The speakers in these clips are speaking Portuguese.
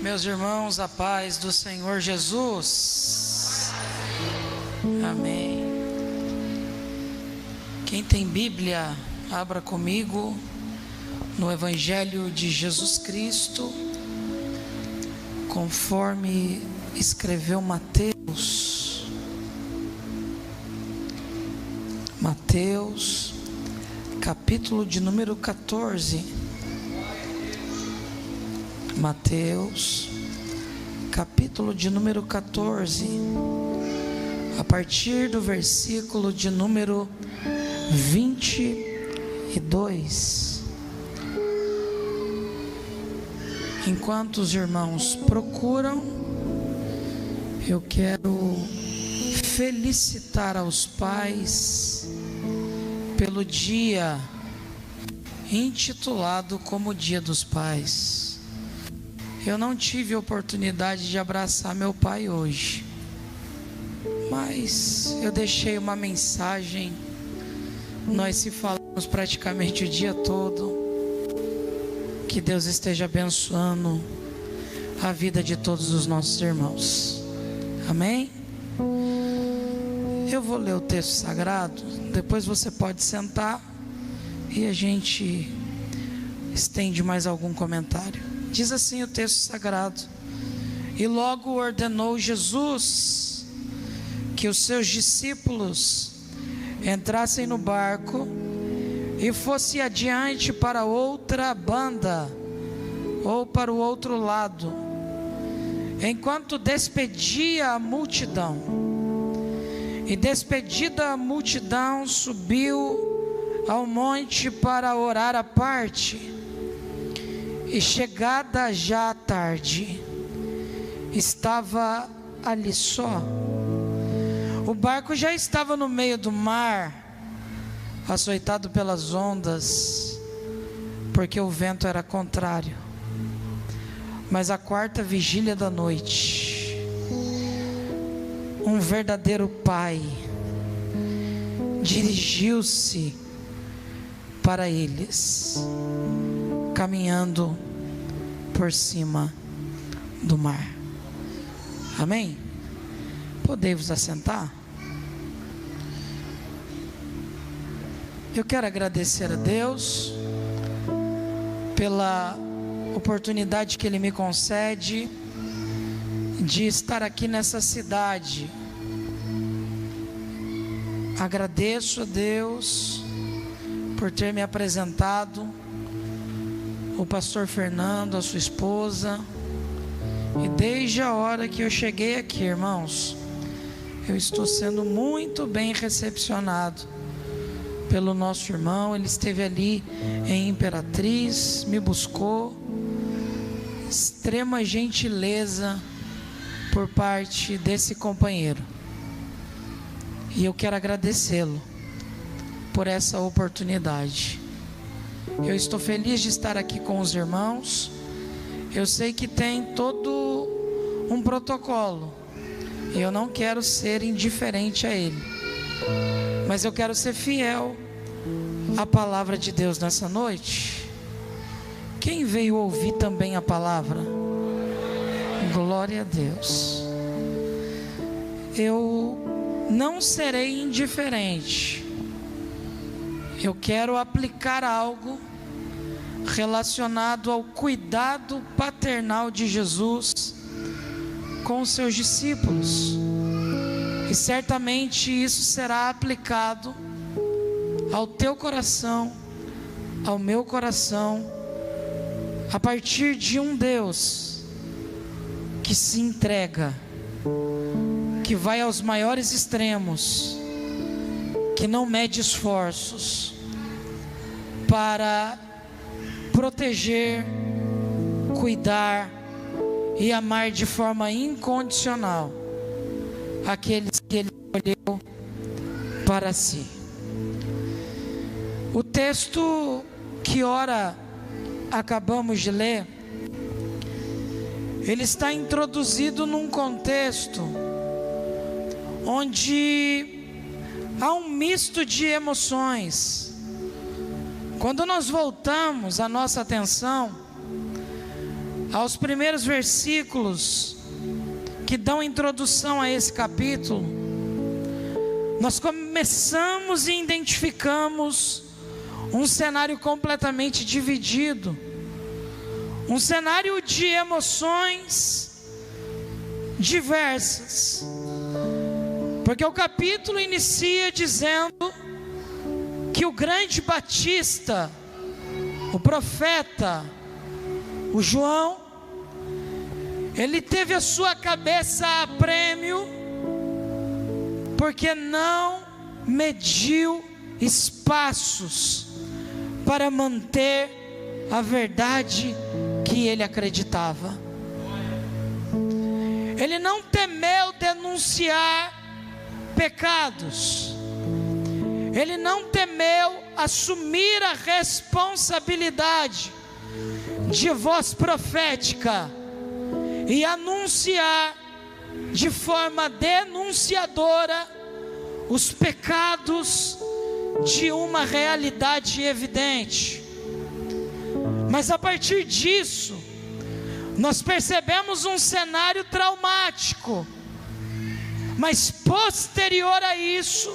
Meus irmãos, a paz do Senhor Jesus. Amém. Quem tem Bíblia, abra comigo no Evangelho de Jesus Cristo, conforme escreveu Mateus. Mateus, capítulo de número 14. Mateus, capítulo de número 14, a partir do versículo de número 22. Enquanto os irmãos procuram, eu quero felicitar aos pais pelo dia intitulado como Dia dos Pais. Eu não tive oportunidade de abraçar meu pai hoje, mas eu deixei uma mensagem. Nós se falamos praticamente o dia todo. Que Deus esteja abençoando a vida de todos os nossos irmãos. Amém? Eu vou ler o texto sagrado, depois você pode sentar e a gente estende mais algum comentário. Diz assim o texto sagrado: E logo ordenou Jesus que os seus discípulos entrassem no barco e fossem adiante para outra banda, ou para o outro lado, enquanto despedia a multidão. E despedida a multidão, subiu ao monte para orar à parte. E chegada já a tarde, estava ali só. O barco já estava no meio do mar, açoitado pelas ondas, porque o vento era contrário. Mas à quarta vigília da noite, um verdadeiro pai dirigiu-se para eles, caminhando por cima do mar. Amém? Podei-vos assentar? Eu quero agradecer a Deus pela oportunidade que Ele me concede de estar aqui nessa cidade. Agradeço a Deus por ter me apresentado o pastor Fernando, a sua esposa. E desde a hora que eu cheguei aqui, irmãos, eu estou sendo muito bem recepcionado pelo nosso irmão. Ele esteve ali em Imperatriz, me buscou. Extrema gentileza por parte desse companheiro. E eu quero agradecê-lo por essa oportunidade. Eu estou feliz de estar aqui com os irmãos. Eu sei que tem todo um protocolo. Eu não quero ser indiferente a ele, mas eu quero ser fiel à palavra de Deus nessa noite. Quem veio ouvir também a palavra? Glória a Deus. Eu não serei indiferente. Eu quero aplicar algo relacionado ao cuidado paternal de Jesus com os seus discípulos. E certamente isso será aplicado ao teu coração, ao meu coração, a partir de um Deus que se entrega, que vai aos maiores extremos, que não mede esforços para proteger, cuidar e amar de forma incondicional aqueles que Ele escolheu para si. O texto que ora acabamos de ler, ele está introduzido num contexto onde há um misto de emoções. Quando nós voltamos a nossa atenção aos primeiros versículos que dão introdução a esse capítulo, nós começamos e identificamos um cenário completamente dividido, um cenário de emoções diversas, porque o capítulo inicia dizendo que o grande batista, o profeta, o João, ele teve a sua cabeça a prêmio, porque não mediu espaços para manter a verdade que ele acreditava. Ele não temeu denunciar pecados, ele não temeu assumir a responsabilidade de voz profética e anunciar de forma denunciadora os pecados de uma realidade evidente. Mas a partir disso, nós percebemos um cenário traumático. Mas posterior a isso,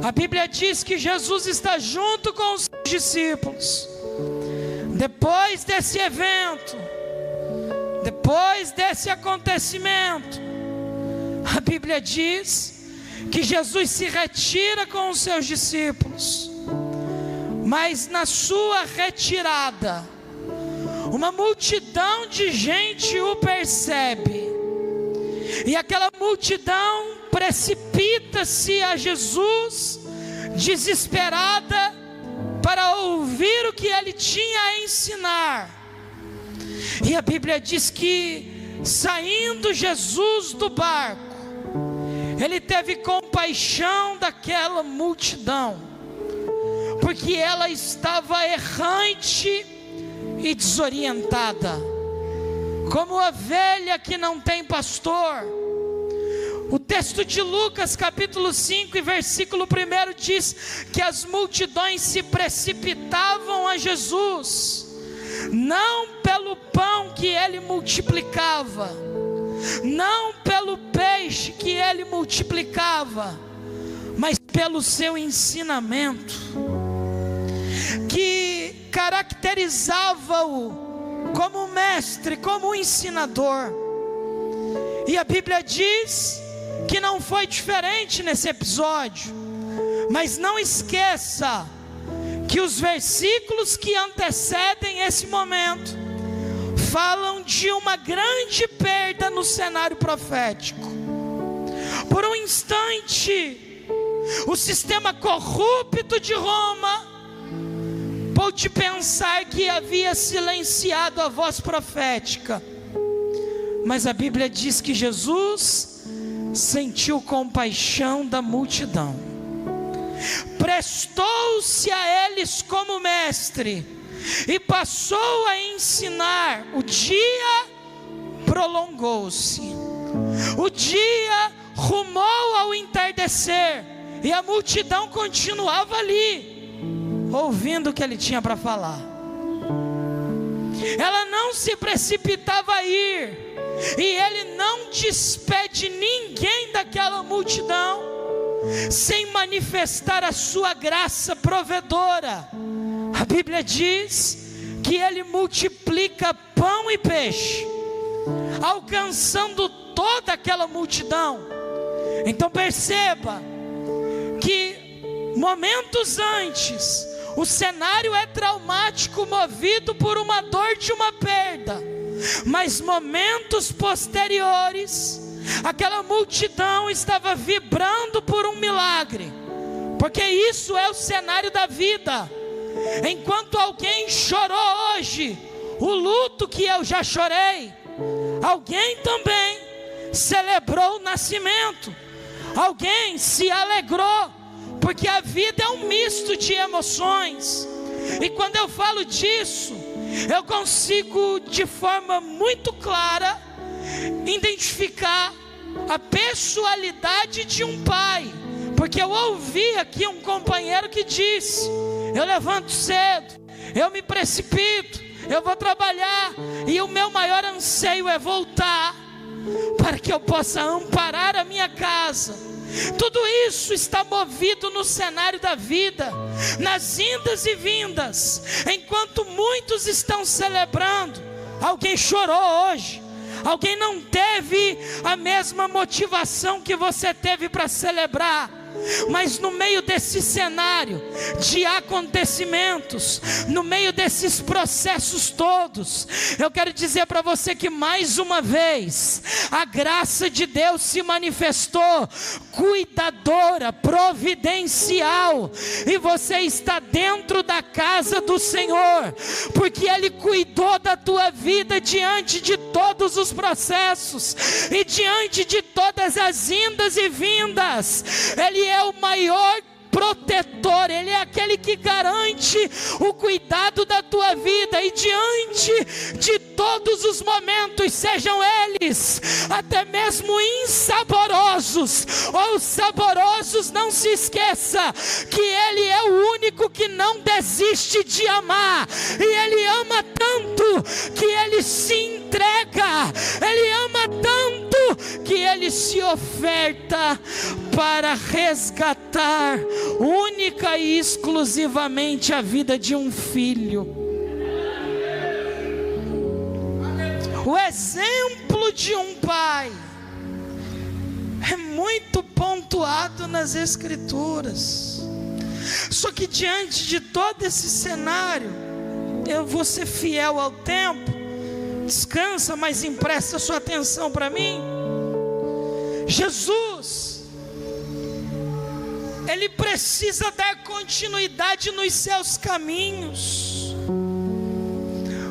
a Bíblia diz que Jesus está junto com os seus discípulos. Depois desse evento, depois desse acontecimento, a Bíblia diz que Jesus se retira com os seus discípulos. Mas na sua retirada, uma multidão de gente o percebe, e aquela multidão precipita-se a Jesus, desesperada, para ouvir o que ele tinha a ensinar. E a Bíblia diz que, saindo Jesus do barco, ele teve compaixão daquela multidão, porque ela estava errante e desorientada, como ovelha que não tem pastor. O texto de Lucas capítulo 5 e versículo 1 diz que as multidões se precipitavam a Jesus, não pelo pão que ele multiplicava, não pelo peixe que ele multiplicava, mas pelo seu ensinamento, que caracterizava-o como mestre, como ensinador. E a Bíblia diz que não foi diferente nesse episódio. Mas não esqueça que os versículos que antecedem esse momento falam de uma grande perda no cenário profético. Por um instante, o sistema corrupto de Roma pôde pensar que havia silenciado a voz profética, mas a Bíblia diz que Jesus sentiu compaixão da multidão, prestou-se a eles como mestre e passou a ensinar. O dia prolongou-se, o dia rumou ao entardecer, e a multidão continuava ali, ouvindo o que ele tinha para falar. Ela não se precipitava a ir, e ele não despede ninguém daquela multidão sem manifestar a sua graça provedora. A Bíblia diz que ele multiplica pão e peixe, alcançando toda aquela multidão. Então perceba que momentos antes o cenário é traumático, movido por uma dor de uma perda, mas momentos posteriores, aquela multidão estava vibrando por um milagre, porque isso é o cenário da vida. Enquanto alguém chorou hoje o luto que eu já chorei, alguém também celebrou o nascimento, alguém se alegrou, porque a vida é um misto de emoções. E quando eu falo disso, eu consigo de forma muito clara identificar a pessoalidade de um pai, porque eu ouvi aqui um companheiro que disse: eu levanto cedo, eu me precipito, eu vou trabalhar, e o meu maior anseio é voltar, para que eu possa amparar a minha casa. Tudo isso está movido no cenário da vida, nas indas e vindas. Enquanto muitos estão celebrando, alguém chorou hoje, alguém não teve a mesma motivação que você teve para celebrar. Mas no meio desse cenário de acontecimentos, no meio desses processos todos, eu quero dizer para você que mais uma vez a graça de Deus se manifestou cuidadora, providencial, e você está dentro da casa do Senhor, porque Ele cuidou da tua vida diante de todos os processos e diante de todas as indas e vindas. Ele é o maior protetor, Ele é aquele que garante o cuidado da tua vida, e diante de todos os momentos, sejam eles até mesmo insaborosos ou saborosos, não se esqueça que Ele é o único que não desiste de amar, e Ele ama tanto que Ele se entrega, Ele ama tanto que Ele se oferta para resgatar única e exclusivamente a vida de um filho. O exemplo de um pai é muito pontuado nas Escrituras. Só que diante de todo esse cenário, eu vou ser fiel ao tempo. Descansa, mas empresta sua atenção para mim. Jesus, Ele precisa dar continuidade nos seus caminhos,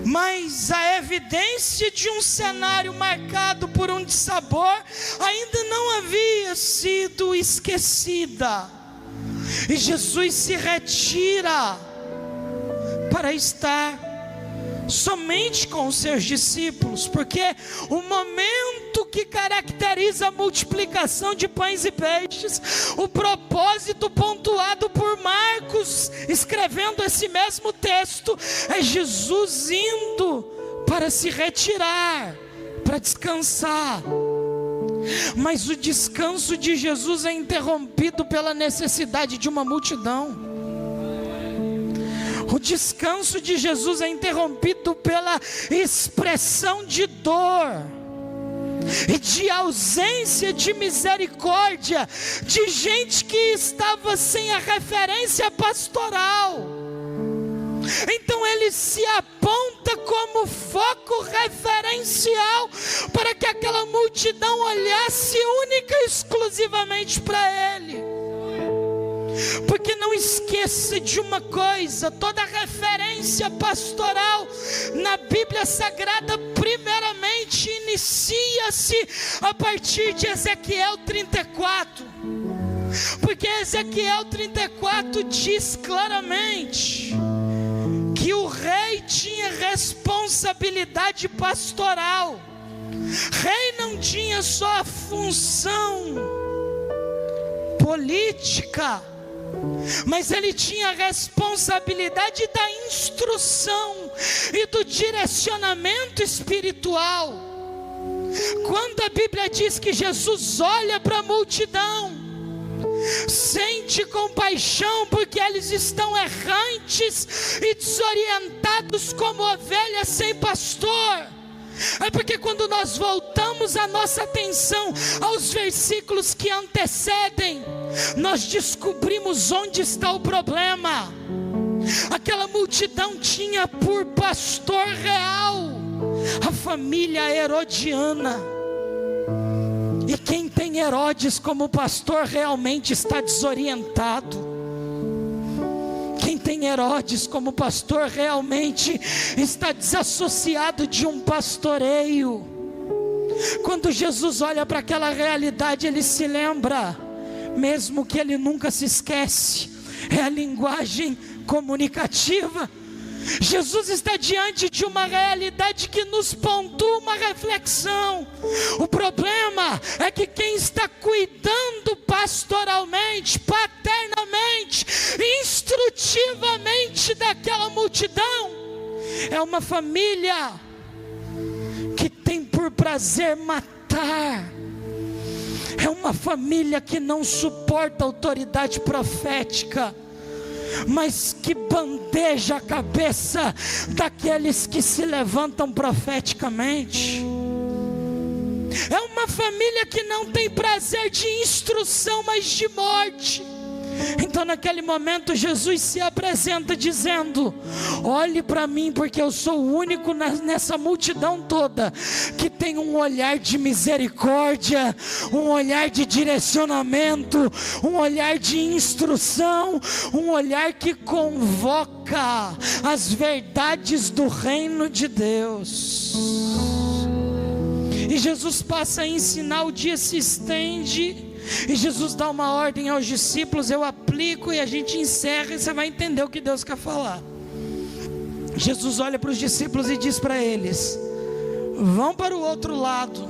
mas a evidência de um cenário marcado por um dissabor ainda não havia sido esquecida, e Jesus se retira para estar somente com os seus discípulos, porque o momento que caracteriza a multiplicação de pães e peixes, o propósito pontuado por Marcos, escrevendo esse mesmo texto, é Jesus indo para se retirar, para descansar. Mas o descanso de Jesus é interrompido pela necessidade de uma multidão. O descanso de Jesus é interrompido pela expressão de dor e de ausência de misericórdia de gente que estava sem a referência pastoral. Então ele se aponta como foco referencial para que aquela multidão olhasse única e exclusivamente para ele. Porque não esqueça de uma coisa: toda referência pastoral na Bíblia Sagrada primeiramente inicia-se a partir de Ezequiel 34. Porque Ezequiel 34 diz claramente que o rei tinha responsabilidade pastoral. Rei não tinha só a função política, mas ele tinha a responsabilidade da instrução e do direcionamento espiritual. Quando a Bíblia diz que Jesus olha para a multidão, sente compaixão porque eles estão errantes e desorientados como ovelhas sem pastor, é porque quando nós voltamos a nossa atenção aos versículos que antecedem, nós descobrimos onde está o problema. Aquela multidão tinha por pastor real a família herodiana, e quem tem Herodes como pastor realmente está desorientado. Quem tem Herodes como pastor realmente está desassociado de um pastoreio. Quando Jesus olha para aquela realidade, ele se lembra, mesmo que ele nunca se esquece, é a linguagem comunicativa. Jesus está diante de uma realidade que nos pontua uma reflexão. O problema é que quem está cuidando pastoralmente, paternamente, instrutivamente daquela multidão, é uma família que tem por prazer matar, é uma família que não suporta a autoridade profética, mas que bandeja a cabeça daqueles que se levantam profeticamente. É uma família que não tem prazer de instrução, mas de morte. Então naquele momento Jesus se apresenta dizendo: olhe para mim, porque eu sou o único nessa multidão toda que tem um olhar de misericórdia, um olhar de direcionamento, um olhar de instrução, um olhar que convoca as verdades do reino de Deus. E Jesus passa a ensinar, o dia se estende, e Jesus dá uma ordem aos discípulos, eu aplico e a gente encerra e você vai entender o que Deus quer falar. Jesus olha para os discípulos e diz para eles: vão para o outro lado,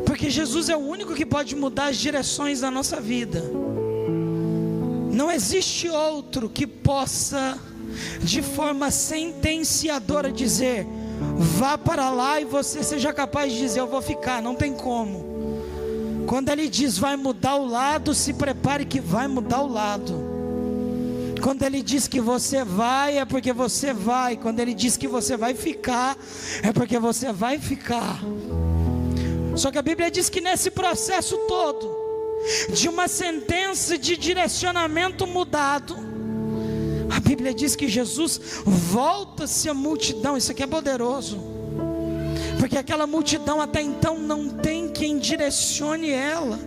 porque Jesus é o único que pode mudar as direções da nossa vida. Não existe outro que possa de forma sentenciadora dizer: vá para lá, e você seja capaz de dizer: eu vou ficar. Não tem como. Quando ele diz vai mudar o lado, se prepare que vai mudar o lado. Quando ele diz que você vai, é porque você vai. Quando ele diz que você vai ficar, é porque você vai ficar. Só que a Bíblia diz que nesse processo todo, de uma sentença de direcionamento mudado, a Bíblia diz que Jesus volta-se à multidão. Isso aqui é poderoso, porque aquela multidão até então não tem quem direcione ela,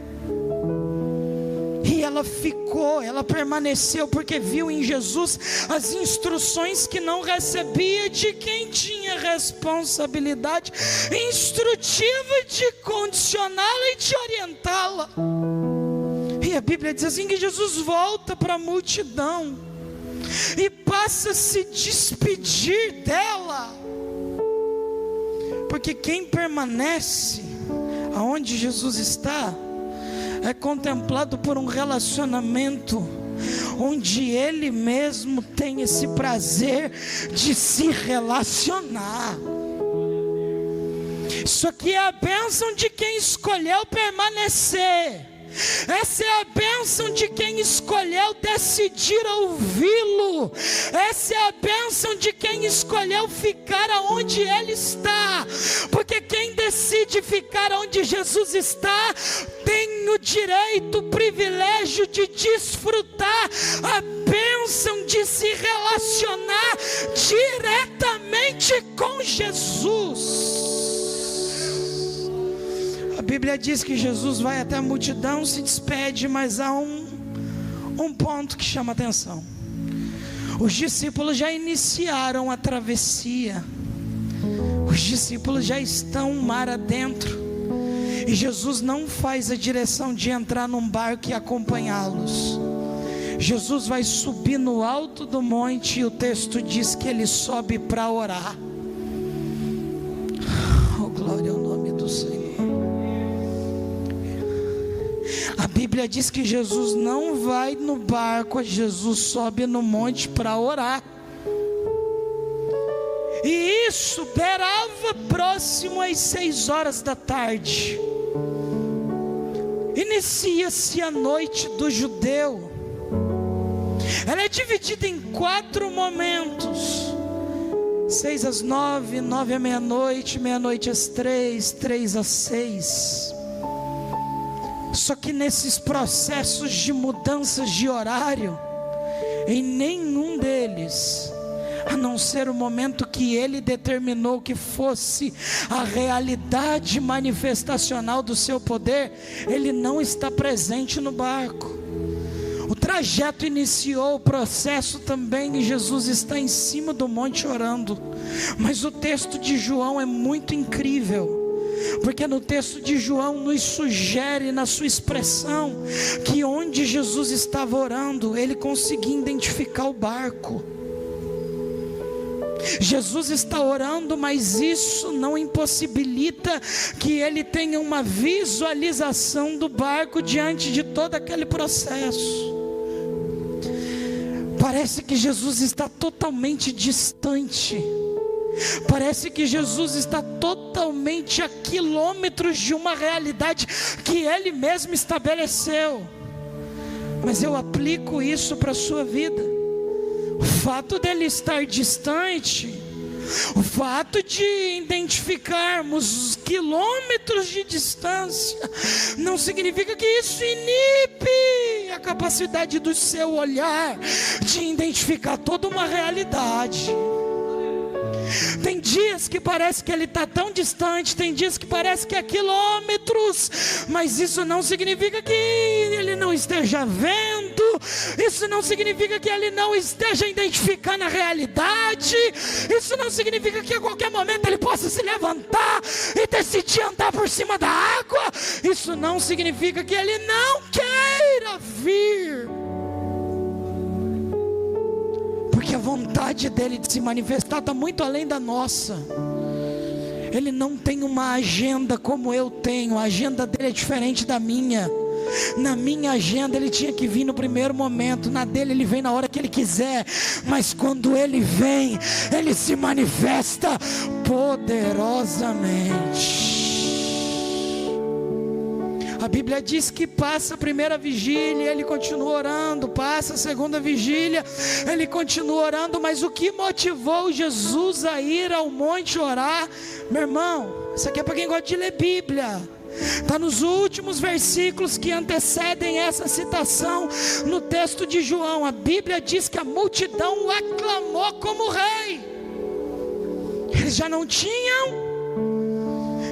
e ela ficou, ela permaneceu, porque viu em Jesus as instruções que não recebia de quem tinha responsabilidade instrutiva de condicioná-la e de orientá-la. E a Bíblia diz assim que Jesus volta para a multidão e passa a se despedir dela, porque quem permanece aonde Jesus está é contemplado por um relacionamento onde Ele mesmo tem esse prazer de se relacionar. Isso aqui é a bênção de quem escolheu permanecer. Essa é a bênção de quem escolheu decidir ouvi-lo. Essa é a bênção de quem escolheu ficar aonde Ele está. Porque quem decide ficar onde Jesus está tem o direito, o privilégio de desfrutar a bênção de se relacionar diretamente com Jesus. A Bíblia diz que Jesus vai até a multidão, se despede, mas há um ponto que chama a atenção. Os discípulos já iniciaram a travessia, os discípulos já estão mar adentro, e Jesus não faz a direção de entrar num barco e acompanhá-los. Jesus vai subir no alto do monte, e o texto diz que Ele sobe para orar. Oh, glória ao nome do Senhor. A Bíblia diz que Jesus não vai no barco, Jesus sobe no monte para orar. E isso beirava próximo às 6 horas da tarde. Inicia-se a noite do judeu. Ela é dividida em 4 momentos: 6 às 9, 9 à meia-noite, meia-noite às 3, 3 às 6. Só que nesses processos de mudanças de horário, em nenhum deles, a não ser o momento que Ele determinou que fosse a realidade manifestacional do seu poder, Ele não está presente no barco. O trajeto iniciou, o processo também, e Jesus está em cima do monte orando. Mas o texto de João é muito incrível, porque no texto de João nos sugere na sua expressão que onde Jesus estava orando, Ele conseguia identificar o barco. Jesus está orando, mas isso não impossibilita que Ele tenha uma visualização do barco diante de todo aquele processo. Parece que Jesus está totalmente distante. Parece que Jesus está totalmente a quilômetros de uma realidade que Ele mesmo estabeleceu. Mas eu aplico isso para a sua vida. O fato dele estar distante, o fato de identificarmos quilômetros de distância, não significa que isso inibe a capacidade do seu olhar de identificar toda uma realidade. Tem dias que parece que ele está tão distante, tem dias que parece que é quilômetros, mas isso não significa que ele não esteja vendo, isso não significa que ele não esteja identificando a realidade, isso não significa que a qualquer momento ele possa se levantar e decidir andar por cima da água, isso não significa que ele não queira vir. Porque a vontade dele de se manifestar está muito além da nossa. Ele não tem uma agenda como eu tenho. A agenda dele é diferente da minha. Na minha agenda ele tinha que vir no primeiro momento. Na dele ele vem na hora que ele quiser. Mas quando ele vem, ele se manifesta poderosamente. A Bíblia diz que passa a primeira vigília, ele continua orando, passa a segunda vigília, ele continua orando, mas o que motivou Jesus a ir ao monte orar? Meu irmão, isso aqui é para quem gosta de ler Bíblia, está nos últimos versículos que antecedem essa citação no texto de João. A Bíblia diz que a multidão o aclamou como rei, eles já não tinham.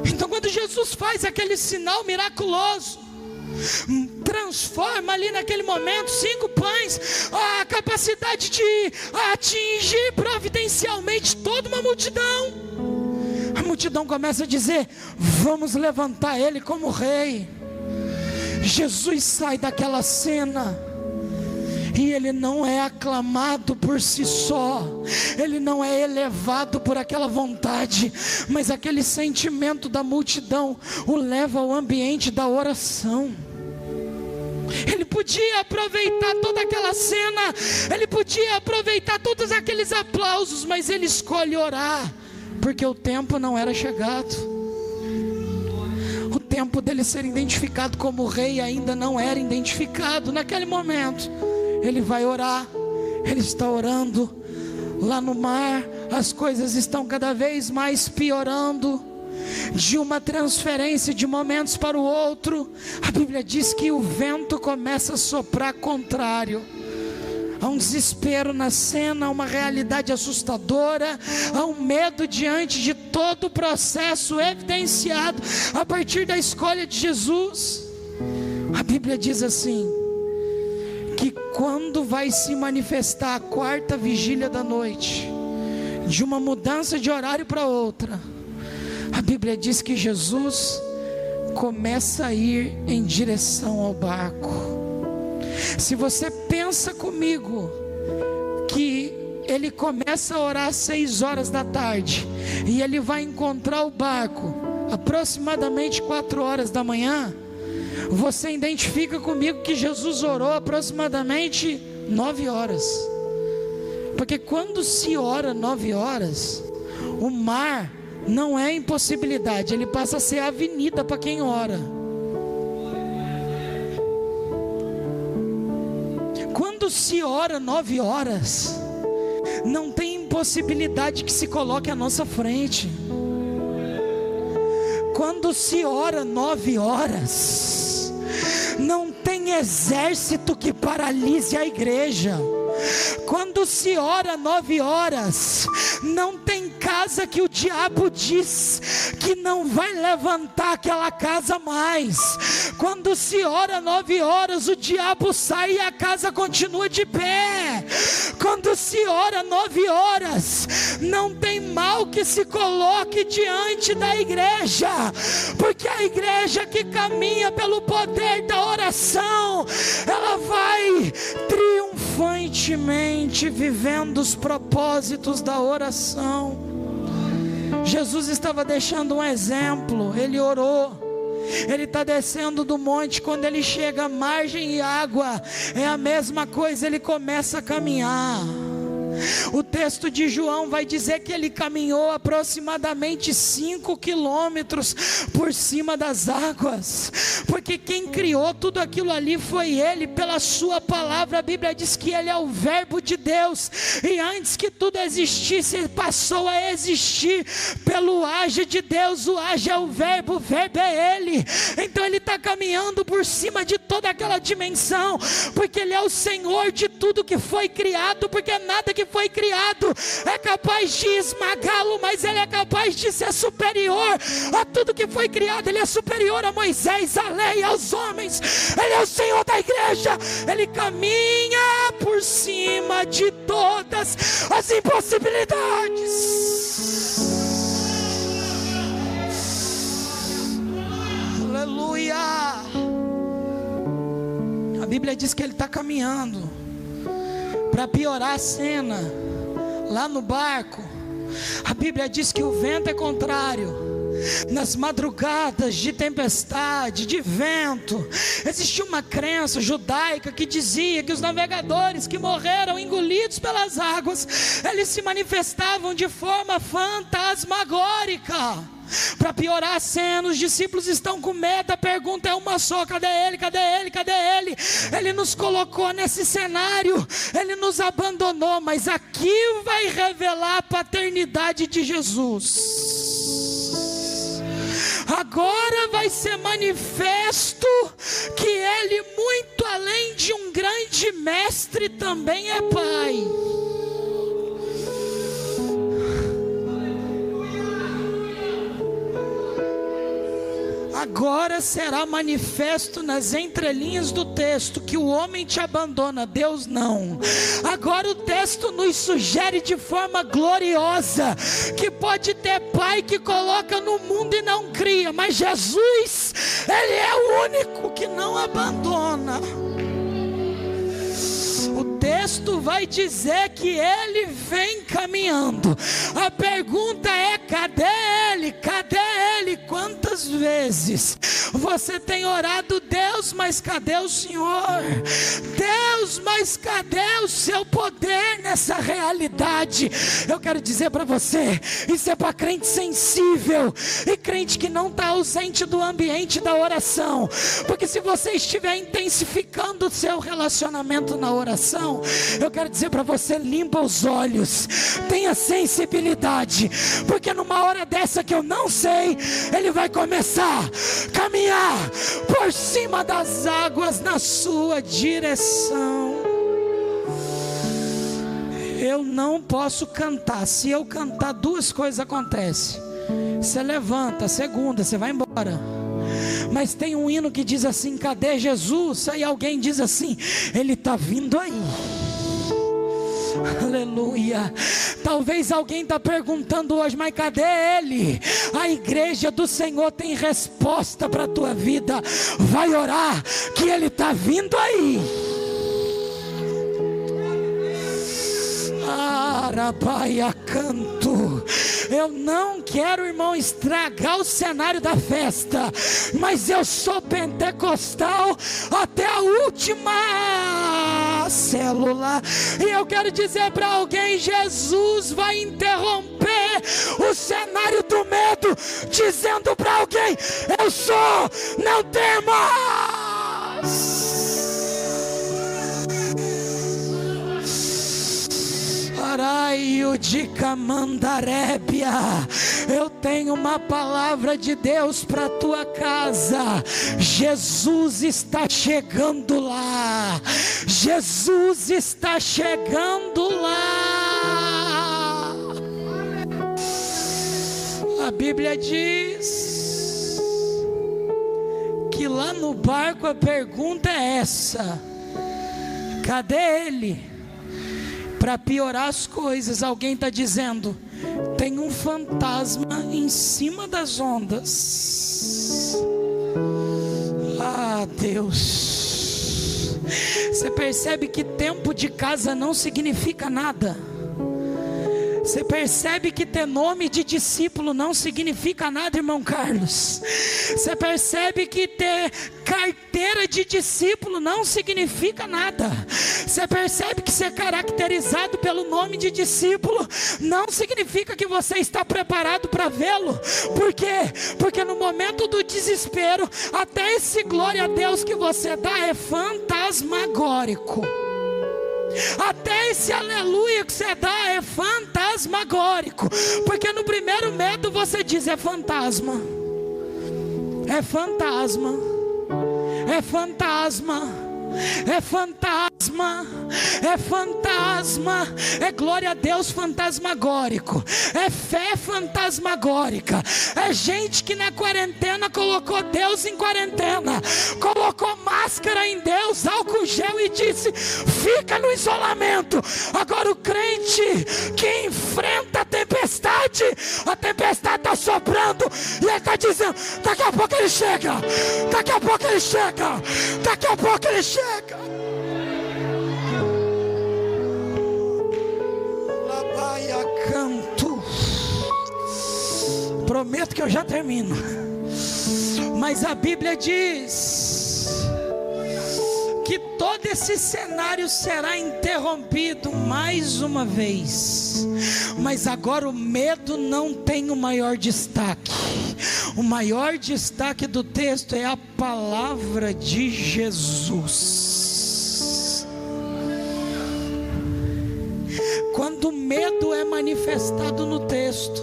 Então quando Jesus faz aquele sinal miraculoso, transforma ali naquele momento 5 pães, a capacidade de atingir providencialmente toda uma multidão. A multidão começa a dizer: vamos levantar ele como rei. Jesus sai daquela cena e ele não é aclamado por si só, ele não é elevado por aquela vontade, mas aquele sentimento da multidão o leva ao ambiente da oração. Ele podia aproveitar toda aquela cena, ele podia aproveitar todos aqueles aplausos, mas ele escolhe orar, porque o tempo não era chegado. O tempo dele ser identificado como rei ainda não era identificado. Naquele momento ele vai orar, ele está orando. Lá no mar as coisas estão cada vez mais piorando, de uma transferência de momentos para o outro. A Bíblia diz que o vento começa a soprar contrário. Há um desespero na cena, há uma realidade assustadora, há um medo diante de todo o processo evidenciado a partir da escolha de Jesus. A Bíblia diz assim, que quando vai se manifestar a 4ª vigília da noite, de uma mudança de horário para outra, a Bíblia diz que Jesus começa a ir em direção ao barco. Se você pensa comigo que ele começa a orar às 6 horas da tarde e ele vai encontrar o barco aproximadamente 4 horas da manhã, você identifica comigo que Jesus orou aproximadamente 9 horas. Porque quando se ora 9 horas, o mar não é impossibilidade, ele passa a ser avenida para quem ora. Quando se ora 9 horas, não tem impossibilidade que se coloque à nossa frente. Quando se ora 9 horas, não tem exército que paralise a igreja. Quando se ora 9 horas, não tem casa que o diabo diz que não vai levantar aquela casa mais. Quando se ora 9 horas, o diabo sai e a casa continua de pé. Quando se ora 9 horas, não tem mal que se coloque diante da igreja, porque a igreja que caminha pelo poder da oração, ela vai triunfantemente vivendo os propósitos da oração. Jesus estava deixando um exemplo. Ele orou, Ele está descendo do monte. Quando ele chega à margem e água, é a mesma coisa, ele começa a caminhar. O texto de João vai dizer que ele caminhou aproximadamente 5 quilômetros por cima das águas, porque quem criou tudo aquilo ali foi ele, pela sua palavra. A Bíblia diz que ele é o verbo de Deus, e antes que tudo existisse, ele passou a existir pelo haja de Deus. O haja é o verbo é ele. Então ele está caminhando por cima de toda aquela dimensão, porque ele é o Senhor de tudo que foi criado, porque nada que foi criado é capaz de esmagá-lo, mas ele é capaz de ser superior a tudo que foi criado. Ele é superior a Moisés, a lei, aos homens. Ele é o Senhor da igreja. Ele caminha por cima de todas as impossibilidades. Aleluia. A Bíblia diz que ele está caminhando. Para piorar a cena, lá no barco, a Bíblia diz que o vento é contrário. Nas madrugadas de tempestade, de vento, existia uma crença judaica que dizia que os navegadores que morreram engolidos pelas águas, eles se manifestavam de forma fantasmagórica. Para piorar a cena, os discípulos estão com medo. A pergunta é uma só: cadê ele? Cadê ele? Cadê ele? Ele nos colocou nesse cenário, ele nos abandonou, mas aqui vai revelar a paternidade de Jesus. Agora vai ser manifesto que ele, muito além de um grande mestre, também é pai. Agora será manifesto nas entrelinhas do texto que o homem te abandona, Deus não. Agora o texto nos sugere de forma gloriosa que pode ter pai que coloca no mundo e não cria, mas Jesus, ele é o único que não abandona. O texto vai dizer que ele vem caminhando. A pergunta é: cadê ele? Cadê ele? Quantas vezes você tem orado: Deus, mas cadê o Senhor? Deus, mas cadê o seu poder nessa realidade? Eu quero dizer para você, isso é para crente sensível e crente que não está ausente do ambiente da oração, porque se você estiver intensificando o seu relacionamento na oração, eu quero dizer para você: limpa os olhos, tenha sensibilidade, porque numa hora dessa que eu não sei, ele vai começar a caminhar por cima das águas na sua direção. Eu não posso cantar. Se eu cantar, duas coisas acontecem: você levanta, segunda, você vai embora. Mas tem um hino que diz assim: cadê Jesus? Aí alguém diz assim: ele está vindo aí. Aleluia. Talvez alguém está perguntando hoje: mas cadê ele? A igreja do Senhor tem resposta para a tua vida. Vai orar que ele está vindo aí. Arabaia canto. Eu não quero, irmão, estragar o cenário da festa, mas eu sou pentecostal até a última célula, e eu quero dizer para alguém: Jesus vai interromper o cenário do medo, dizendo para alguém: eu sou, não temas. Araio de Camandarébia, eu tenho uma palavra de Deus para tua casa. Jesus está chegando lá. Jesus está chegando lá. A Bíblia diz que lá no barco a pergunta é essa: cadê ele? Para piorar as coisas, alguém está dizendo: tem um fantasma em cima das ondas. Ah, Deus. Você percebe que tempo de casa não significa nada. Você percebe que ter nome de discípulo não significa nada, irmão Carlos? Você percebe que ter carteira de discípulo não significa nada? Você percebe que ser caracterizado pelo nome de discípulo não significa que você está preparado para vê-lo? Por quê? Porque no momento do desespero, até esse glória a Deus que você dá é fantasmagórico. Até esse aleluia que você dá é fantasmagórico. Porque no primeiro medo você diz: é fantasma, é fantasma, é fantasma, é fantasma, é fantasma, é glória a Deus fantasmagórico, é fé fantasmagórica, é gente que na quarentena colocou Deus em quarentena, colocou máscara em Deus, álcool gel e disse: fica no isolamento. Agora o crente que enfrenta a tempestade está soprando e ele está dizendo: daqui a pouco ele chega, daqui a pouco ele chega, daqui a pouco ele chega. Labaia canto. Prometo que eu já termino. Mas a Bíblia diz que todo esse cenário será interrompido mais uma vez. Mas agora o medo não tem o maior destaque. O maior destaque do texto é a palavra de Jesus. Quando o medo é manifestado no texto,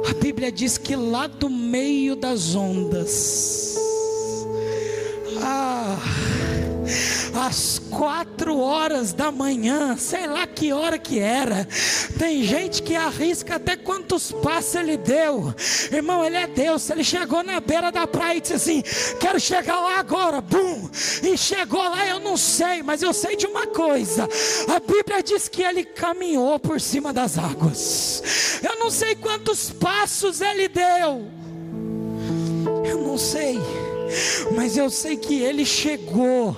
a Bíblia diz que lá do meio das ondas, às 4 horas da manhã, sei lá que hora que era, tem gente que arrisca até quantos passos ele deu. Irmão, ele é Deus. Ele chegou na beira da praia e disse assim: quero chegar lá agora, bum, e chegou lá. Eu não sei, mas eu sei de uma coisa, a Bíblia diz que ele caminhou por cima das águas. Eu não sei quantos passos ele deu, eu não sei, mas eu sei que ele chegou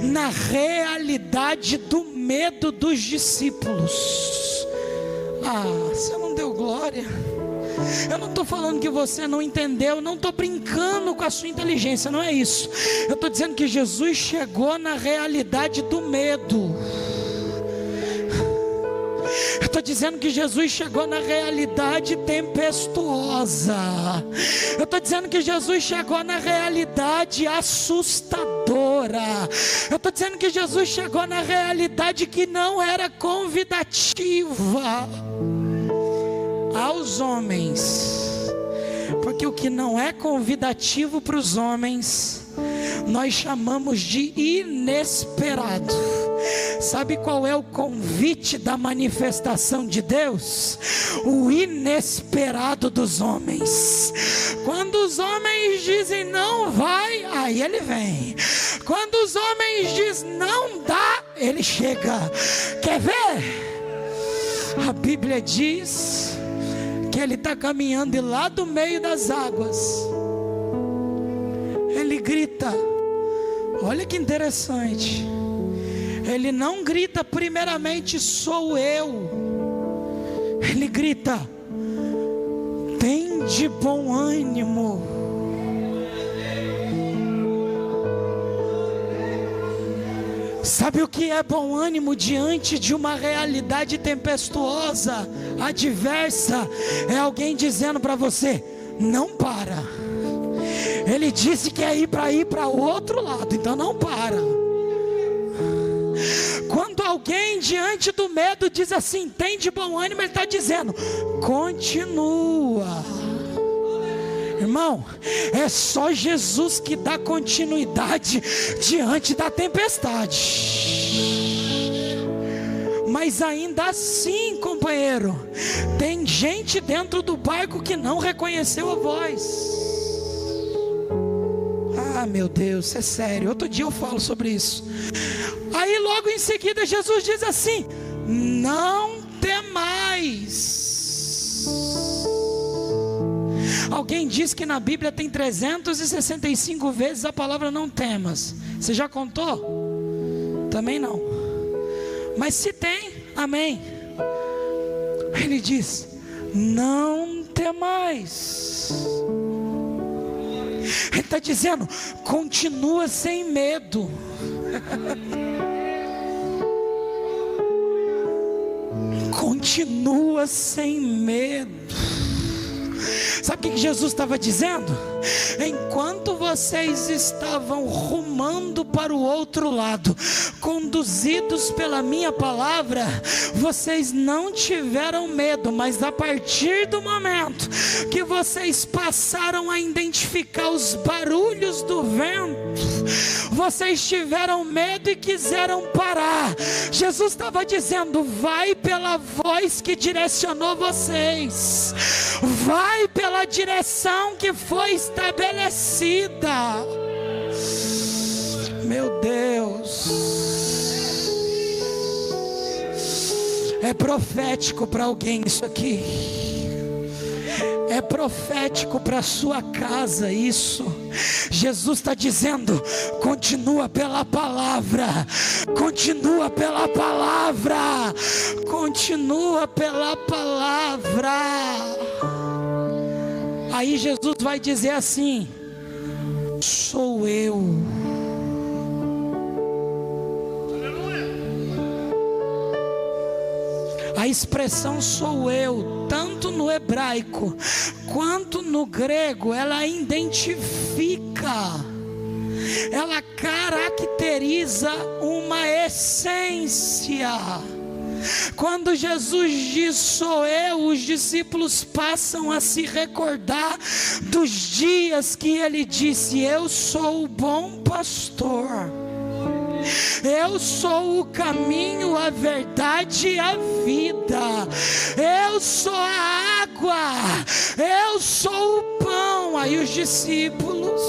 na realidade do medo dos discípulos. Você não deu glória? Eu não estou falando que você não entendeu, não estou brincando com a sua inteligência, não é isso. Eu estou dizendo que Jesus chegou na realidade do medo. Eu estou dizendo que Jesus chegou na realidade tempestuosa. Eu estou dizendo que Jesus chegou na realidade assustadora. Eu estou dizendo que Jesus chegou na realidade que não era convidativa aos homens. Porque o que não é convidativo para os homens, nós chamamos de inesperado. Sabe qual é o convite da manifestação de Deus? O inesperado dos homens. Quando os homens dizem não vai, aí ele vem. Quando os homens dizem não dá, ele chega. Quer ver? A Bíblia diz que ele está caminhando e lá do meio das águas ele grita. Olha que interessante. Ele não grita primeiramente sou eu. Ele grita: tem de bom ânimo. Sabe o que é bom ânimo diante de uma realidade tempestuosa, adversa? É alguém dizendo para você: não para. Ele disse que é ir para o outro lado, então não para. Quando alguém diante do medo diz assim, tem de bom ânimo, ele está dizendo, continua. Irmão, é só Jesus que dá continuidade diante da tempestade. Mas ainda assim, companheiro, tem gente dentro do barco que não reconheceu a voz. Meu Deus, é sério, outro dia eu falo sobre isso. Aí logo em seguida Jesus diz assim, não temais. Alguém diz que na Bíblia tem 365 vezes a palavra não temas. Você já contou? Também não. Mas se tem, amém. Ele diz: não temais. Ele está dizendo: continua sem medo. Continua sem medo. Sabe o que Jesus estava dizendo? Enquanto vocês estavam rumando para o outro lado, conduzidos pela minha palavra, vocês não tiveram medo, mas a partir do momento que vocês passaram a identificar os barulhos do vento, vocês tiveram medo e quiseram parar. Jesus estava dizendo: vai pela voz que direcionou vocês, vai pela direção que foi estabelecida. Meu Deus, é profético para alguém isso aqui. É profético para a sua casa isso. Jesus está dizendo: continua pela palavra, continua pela palavra, continua pela palavra. Aí Jesus vai dizer assim: sou eu. A expressão sou eu, tanto no hebraico quanto no grego, ela identifica, ela caracteriza uma essência. Quando Jesus diz sou eu, os discípulos passam a se recordar dos dias que ele disse: eu sou o bom pastor, eu sou o caminho, a verdade e a vida, eu sou a água, eu sou o pão. Aí os discípulos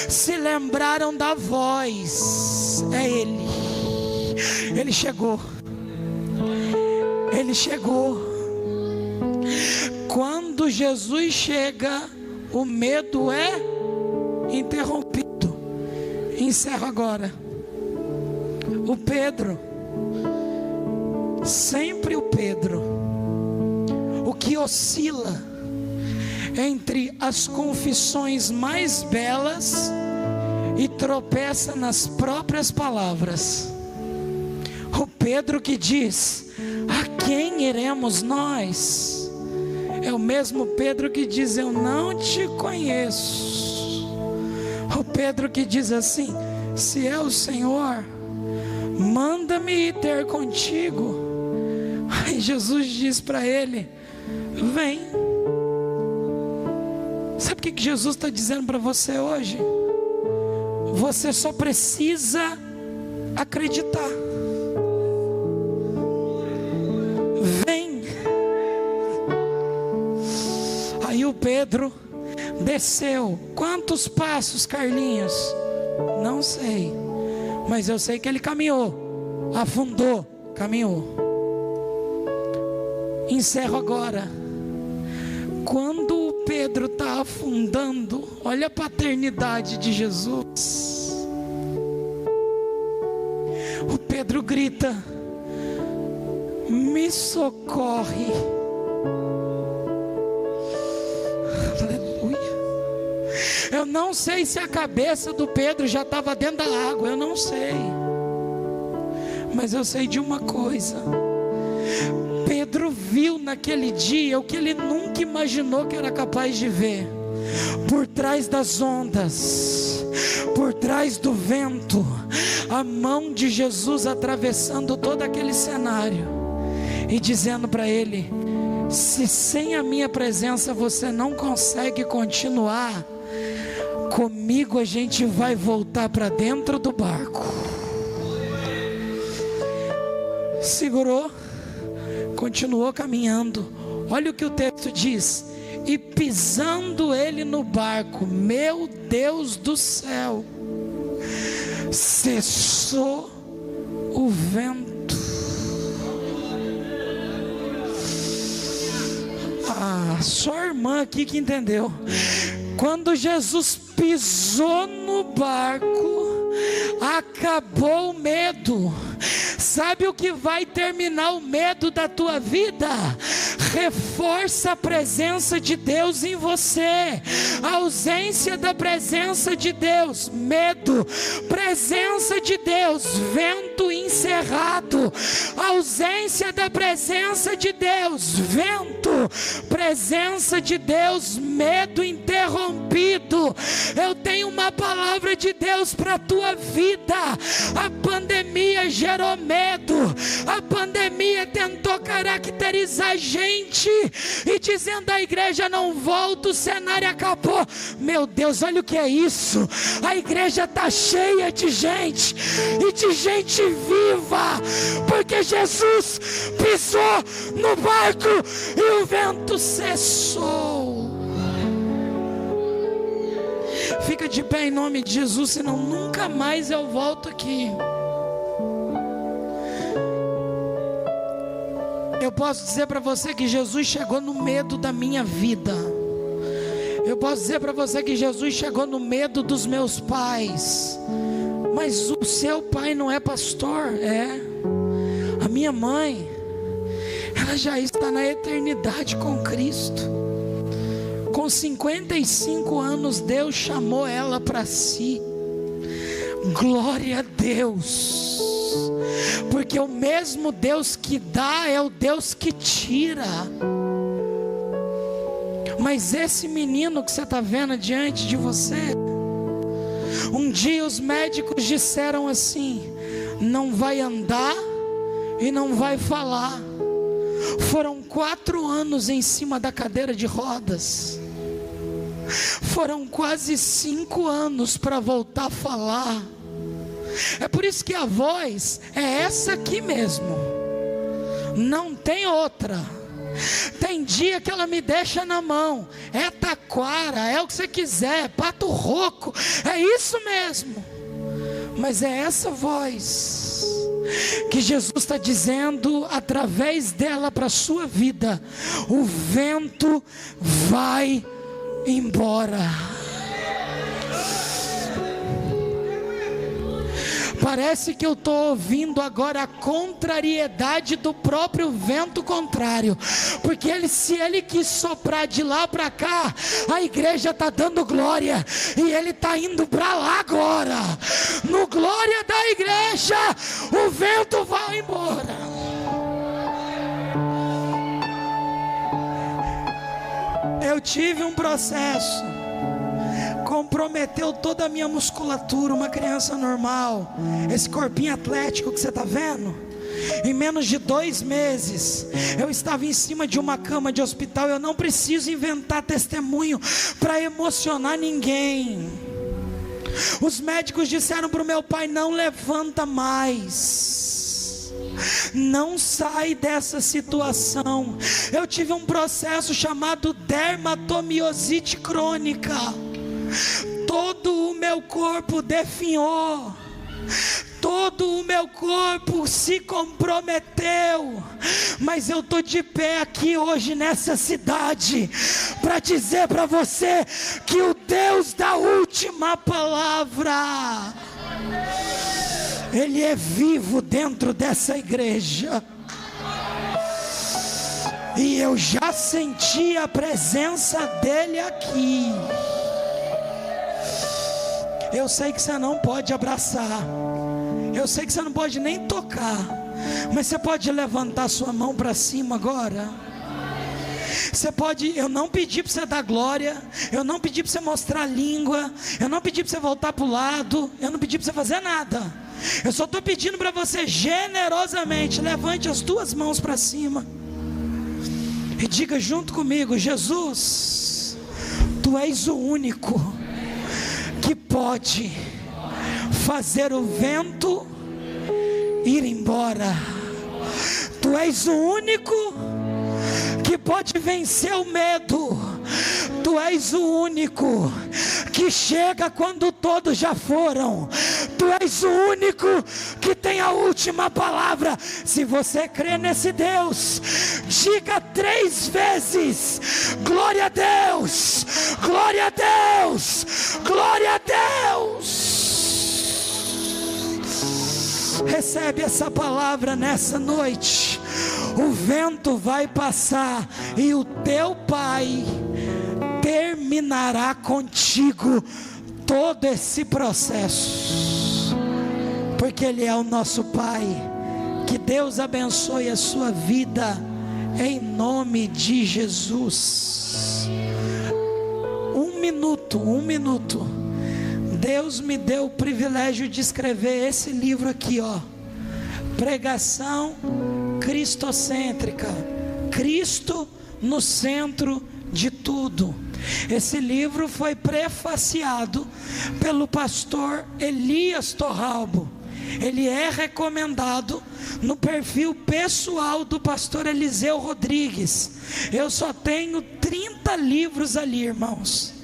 se lembraram da voz. É ele chegou. Ele chegou. Quando Jesus chega, o medo é interrompido. Encerro agora. O Pedro, sempre o Pedro, o que oscila entre as confissões mais belas e tropeça nas próprias palavras. O Pedro que diz: a quem iremos nós? É o mesmo Pedro que diz: eu não te conheço. O Pedro que diz assim: se é o Senhor, manda-me ir ter contigo. Aí Jesus diz para ele: vem. Sabe o que Jesus está dizendo para você hoje? Você só precisa acreditar. Vem. Aí o Pedro desceu. Quantos passos, Carlinhos? Não sei, mas eu sei que ele caminhou, afundou, caminhou. Encerro agora. Quando o Pedro está afundando, olha a paternidade de Jesus. O Pedro grita: me socorre. Aleluia. Eu não sei se a cabeça do Pedro já estava dentro da água, eu não sei. Mas eu sei de uma coisa: Pedro viu naquele dia o que ele nunca imaginou que era capaz de ver. Por trás das ondas, por trás do vento, a mão de Jesus atravessando todo aquele cenário e dizendo para ele: se sem a minha presença você não consegue continuar, comigo a gente vai voltar para dentro do barco. Segurou, continuou caminhando. Olha o que o texto diz: e pisando ele no barco, meu Deus do céu, cessou o vento. Só a irmã aqui que entendeu. Quando Jesus pisou no barco, Acabou o medo. Sabe o que vai terminar o medo da tua vida? Reforça a presença de Deus em você. A ausência da presença de Deus, medo. Presença de Deus, vento encerrado. Ausência da presença de Deus, vento. Presença de Deus, medo interrompido. Eu tenho uma palavra de Deus para a tua vida. A pandemia gerou medo. A pandemia tentou caracterizar a gente e dizendo: a igreja não volta, o cenário acabou. Meu Deus, olha o que é isso. A igreja está cheia de gente, e de gente viva, porque Jesus pisou no barco e o vento cessou. Fica de pé em nome de Jesus, senão nunca mais eu volto aqui. Eu posso dizer para você que Jesus chegou no medo da minha vida. Eu posso dizer para você que Jesus chegou no medo dos meus pais. Mas o seu pai não é pastor, é. A minha mãe, ela já está na eternidade com Cristo. Com 55 anos, Deus chamou ela para si. Glória a Deus. Porque o mesmo Deus que dá é o Deus que tira. Mas esse menino que você está vendo diante de você, um dia os médicos disseram assim: não vai andar e não vai falar. Foram 4 anos em cima da cadeira de rodas. Foram quase 5 anos para voltar a falar. É por isso que a voz é essa aqui mesmo, não tem outra. Tem dia que ela me deixa na mão, é taquara, é o que você quiser, pato rouco, é isso mesmo. Mas é essa voz que Jesus está dizendo através dela para a sua vida: o vento vai embora. Parece que eu estou ouvindo agora a contrariedade do próprio vento contrário, porque se ele quis soprar de lá para cá, a igreja está dando glória, e ele está indo para lá agora. No glória da igreja, o vento vai embora. Eu tive um processo, comprometeu toda a minha musculatura. Uma criança normal, esse corpinho atlético que você está vendo, em menos de 2 meses, eu estava em cima de uma cama de hospital. Eu não preciso inventar testemunho para emocionar ninguém. Os médicos disseram para o meu pai: não levanta mais, não sai dessa situação. Eu tive um processo chamado dermatomiosite crônica. Todo o meu corpo definhou, todo o meu corpo se comprometeu. Mas eu estou de pé aqui hoje nessa cidade para dizer para você que o Deus da última palavra, Ele é vivo dentro dessa igreja. E eu já senti a presença dEle aqui. Eu sei que você não pode abraçar, eu sei que você não pode nem tocar, mas você pode levantar sua mão para cima agora. Você pode. Eu não pedi para você dar glória, eu não pedi para você mostrar a língua, eu não pedi para você voltar para o lado, eu não pedi para você fazer nada. Eu só estou pedindo para você generosamente, levante as 2 mãos para cima e diga junto comigo: Jesus, Tu és o único que pode fazer o vento ir embora. Tu és o único que pode vencer o medo. Tu és o único que chega quando todos já foram. Tu és o único que tem a última palavra. Se você crê nesse Deus, diga 3 vezes: glória a Deus, glória a Deus, glória a Deus. Recebe essa palavra nessa noite. O vento vai passar e o teu Pai terminará contigo todo esse processo, porque Ele é o nosso Pai. Que Deus abençoe a sua vida, em nome de Jesus. Um minuto. Deus me deu o privilégio de escrever esse livro aqui, ó. Pregação cristocêntrica. Cristo no centro de tudo. Esse livro foi prefaciado pelo pastor Elias Torralbo. Ele é recomendado no perfil pessoal do pastor Eliseu Rodrigues. Eu só tenho 30 livros ali, irmãos.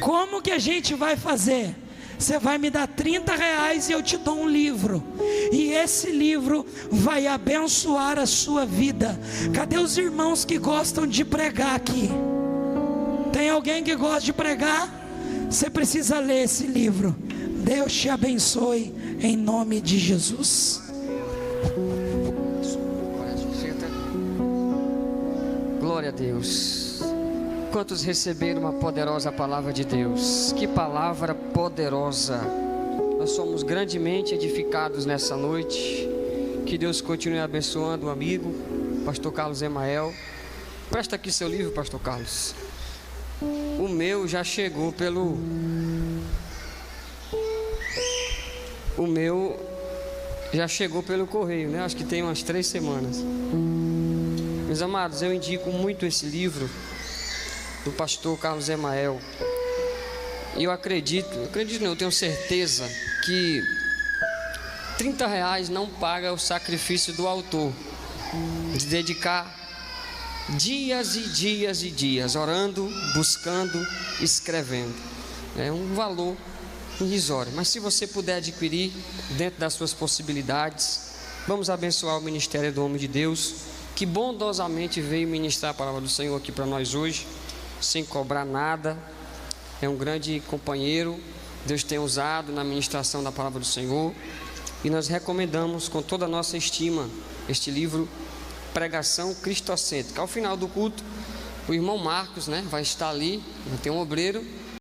Como que a gente vai fazer? Você vai me dar R$30 e eu te dou um livro, e esse livro vai abençoar a sua vida. Cadê os irmãos que gostam de pregar aqui? Tem alguém que gosta de pregar? Você precisa ler esse livro. Deus te abençoe em nome de Jesus. Glória a Deus. Quantos receberam uma poderosa palavra de Deus? Que palavra poderosa. Nós somos grandemente edificados nessa noite. Que Deus continue abençoando o amigo pastor Carlos Emael. Presta aqui seu livro, pastor Carlos. O meu já chegou pelo correio, né? Acho que tem umas 3 semanas. Meus amados, eu indico muito esse livro do pastor Carlos Emael. E eu tenho certeza que R$30 não paga o sacrifício do autor de dedicar dias e dias e dias orando, buscando, escrevendo. É um valor irrisório, mas se você puder adquirir dentro das suas possibilidades, vamos abençoar o ministério do homem de Deus, que bondosamente veio ministrar a palavra do Senhor aqui para nós hoje, sem cobrar nada. É um grande companheiro, Deus tem usado na ministração da palavra do Senhor, e nós recomendamos com toda a nossa estima este livro, Pregação Cristocêntrica. Ao final do culto, o irmão Marcos, vai estar ali, vai ter um obreiro,